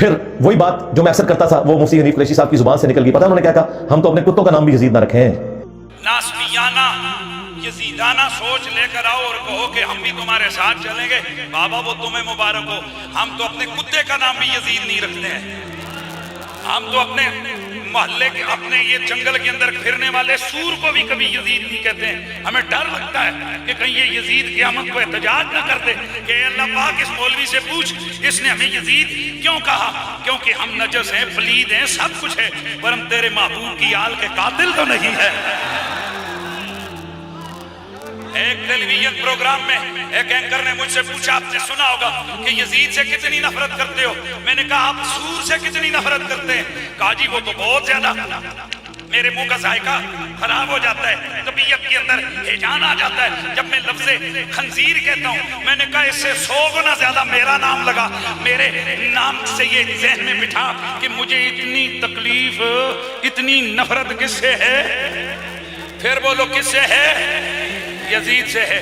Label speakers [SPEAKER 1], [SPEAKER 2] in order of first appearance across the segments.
[SPEAKER 1] پھر وہی بات جو میں اکثر کرتا تھا وہ مفتی حنیف قریشی صاحب کی زبان سے نکل گئی. پتہ انہوں نے کیا کہا؟ ہم تو اپنے کتوں کا نام بھی یزید نہ رکھیں.
[SPEAKER 2] ناسبیانہ یزیدانہ سوچ لے کر آؤ اور کہو کہ ہم بھی تمہارے ساتھ چلیں گے. بابا وہ تمہیں مبارک ہو. ہم تو اپنے کتے کا نام بھی یزید نہیں رکھتے ہیں. ہم تو اپنے محلے کے اپنے یہ جنگل کے اندر پھرنے والے سور کو بھی کبھی یزید نہیں کہتے ہیں. ہمیں ڈر لگتا ہے کہ کہیں یہ یزید قیامت کو احتجاج نہ کر دے کہ اے اللہ پاک اس مولوی سے پوچھ اس نے ہمیں یزید کیوں کہا. کیونکہ ہم نجس ہیں، پلید ہیں، سب کچھ ہے، پر ہم تیرے محبوب کی آل کے قاتل تو نہیں ہے. ایک ٹیلی ویژن پروگرام میں ایک اینکر نے مجھ سے پوچھا، آپ نے سنا ہوگا کہ یزید سے کتنی نفرت کرتے ہو؟ میں نے کہا آپ سور سے کتنی نفرت کرتے ہیں؟ کہا جی وہ تو بہت زیادہ. میرے منہ کا ذائقہ خراب ہو جاتا ہے، طبیعت کے اندر ہیجان آ جاتا ہے جب میں لفظ خنزیر کہتا ہوں. میں نے کہا اس سے 100 گنا زیادہ میرا نام لگا. میرے نام سے یہ ذہن میں بٹھا کہ مجھے اتنی تکلیف، اتنی نفرت کس سے ہے؟ پھر بولو کس سے ہے؟ یزید سے ہے.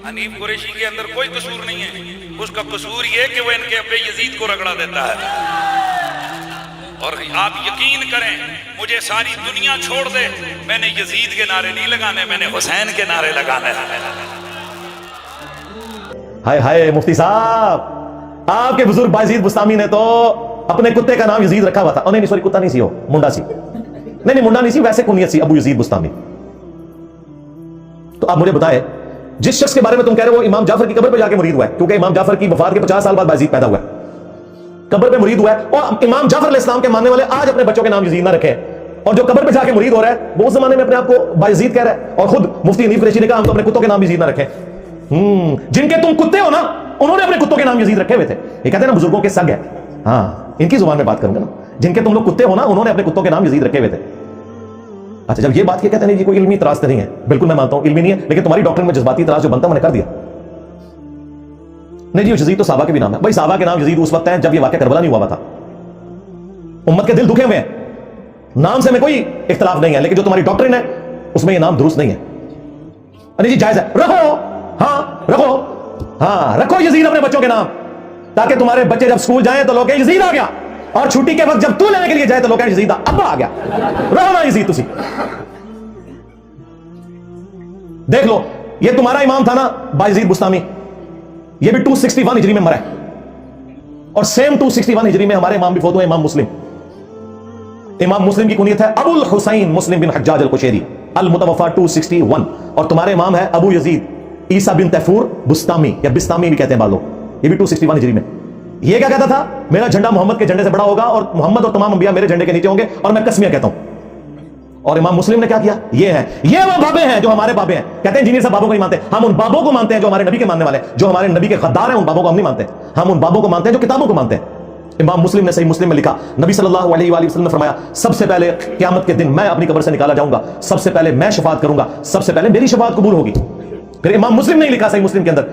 [SPEAKER 2] حنیف قریشی کے اندر کوئی قصور نہیں ہے. اس کا قصور یہ کہ وہ ان کے ابے یزید کو رگڑا دیتا ہے. اور آپ یقین کریں مجھے ساری دنیا چھوڑ دے، میں نے یزید کے نعرے نہیں لگانے، میں نے حسین کے نعرے لگانے.
[SPEAKER 1] ہائے ہائے مفتی صاحب، آپ کے بزرگ بایزید بستامی نے تو اپنے کتے کا نام یزید رکھا ہوا تھا. نہیں سوری، کتا نہیں سی، ہو منڈا سی. نہیں منڈا نہیں سی، ویسے کنیت سی، ابو یزید بستامی. تو آپ مجھے بتائیں جس شخص کے بارے میں تم کہہ رہے ہو وہ امام جعفر کی قبر پہ جا کے مرید ہوا ہے، کیونکہ امام جعفر کی وفات کے 50 سال بعد بایزید پیدا ہوا ہے، قبر پہ مرید ہوا ہے. اور امام جعفر علیہ السلام کے ماننے والے آج اپنے بچوں کے نام یزید نہ رکھے ہیں، اور جو قبر پہ جا کے مرید ہو رہا ہے وہ اس زمانے میں اپنے آپ کو بایزید کہہ رہا ہے. اور خود مفتی حنیف قریشی نے کہا ہم تو اپنے کتوں کے نام یزید نہ رکھیں. جن کے تم کتے ہو نا، انہوں نے اپنے کتوں کے نام یزید رکھے ہوئے تھے. یہ کہتے ہیں نا بزرگوں کے سگ ہے. ہاں ان کی زبان میں بات کروں گا نا، جن کے تم لوگ کتے ہو نا، انہوں نے اپنے کتوں کے نام یزید رکھے ہوئے تھے. اچھا جب یہ بات یہ کہتے ہیں یہ کوئی علمی اعتراض نہیں ہے، بالکل میں مانتا ہوں علمی نہیں ہے، لیکن تمہاری ڈاکٹرین میں جذباتی اعتراض جو بنتا میں نے کر دیا. نہیں جی یزید تو صحابہ کے بھی نام ہے. بھائی صحابہ کے نام یزید اس وقت ہے جب یہ واقعہ کربلا نہیں ہوا تھا. امت کے دل دکھے ہوئے ہیں، نام سے میں کوئی اختلاف نہیں ہے، لیکن جو تمہاری ڈاکٹرین ہے اس میں یہ نام درست نہیں ہے. نہیں جی جائز ہے، رکھو. ہاں رکھو، ہاں رکھو یزید اپنے بچوں کے نام، تاکہ تمہارے بچے جب اسکول جائیں تو لوگ کہیں یزید آ گیا، اور چھٹی کے وقت جب تو لینے کے لیے جائے تو لوگ کہیں یزید ابا آ گیا. رہو نا یزید تسی. دیکھ لو یہ تمہارا امام تھا نا بایزید بستامی، یہ بھی 261 ہجری میں مرا ہے، اور سیم 261 ہجری میں ہمارے امام بھی فوت ہوئے، امام مسلم. امام مسلم کی کنیت ہے ابو الحسین مسلم بن حجاج القشیری المتوفى 261، اور تمہارے امام ہے ابو یزید عیسیٰ بن تیفور بستامی یا بستامی بھی کہتے ہیں بعض لوگ، یہ بھی 261 ہجری میں. یہ کیا کہتا تھا؟ میرا جھنڈا محمد کے جھنڈے سے بڑا ہوگا، اور محمد اور تمام انبیاء میرے جھنڈے کے نیچے ہوں گے، اور میں قسمیہ کہتا ہوں. اور امام مسلم نے کیا کیا؟ یہ وہ بابے ہیں جو ہمارے بابے ہیں. کہتے ہیں انجینئر صاحب بابوں کو نہیں مانتے، ہم ان بابوں کو مانتے ہیں جو ہمارے نبی کے ماننے والے ہیں، جو ہمارے نبی کے غدار ہیں. ان بابوں کو ہم نہیں مانتے، ہم ان بابوں کو مانتے ہیں جو کتابوں کو مانتے ہیں. امام مسلم نے صحیح مسلم میں لکھا، نبی صلی اللہ علیہ وآلہ وسلم نے فرمایا سب سے پہلے قیامت کے دن میں اپنی قبر سے نکالا جاؤں گا، سب سے پہلے میں شفاعت کروں گا، سب سے پہلے میری شفاعت قبول ہوگی. پھر امام مسلم نے لکھا صحیح مسلم کے اندر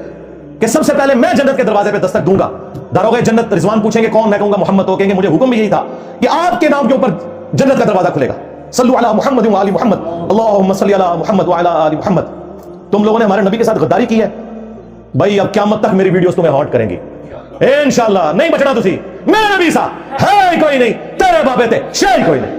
[SPEAKER 1] کہ سب سے پہلے میں جنت کے دروازے پہ دستک دوں گا. داروغ جنت رضوان پوچھیں گے کون؟ میں کہوں گا محمد. ہو کہیں گے مجھے حکم بھی یہی تھا کہ آپ کے نام کے اوپر جنت کا دروازہ کھلے گا. صلو علی محمد و آل محمد، اللہم صلی علی محمد و علی آل محمد. تم لوگوں نے ہمارے نبی کے ساتھ غداری کی ہے بھائی، اب قیامت تک میری ویڈیوز تمہیں ہانٹ کریں گی انشاءاللہ. نہیں بچنا تسی، میرے نبی سا ہے کوئی نہیں، تیرے بابے تے شے کوئی نہیں.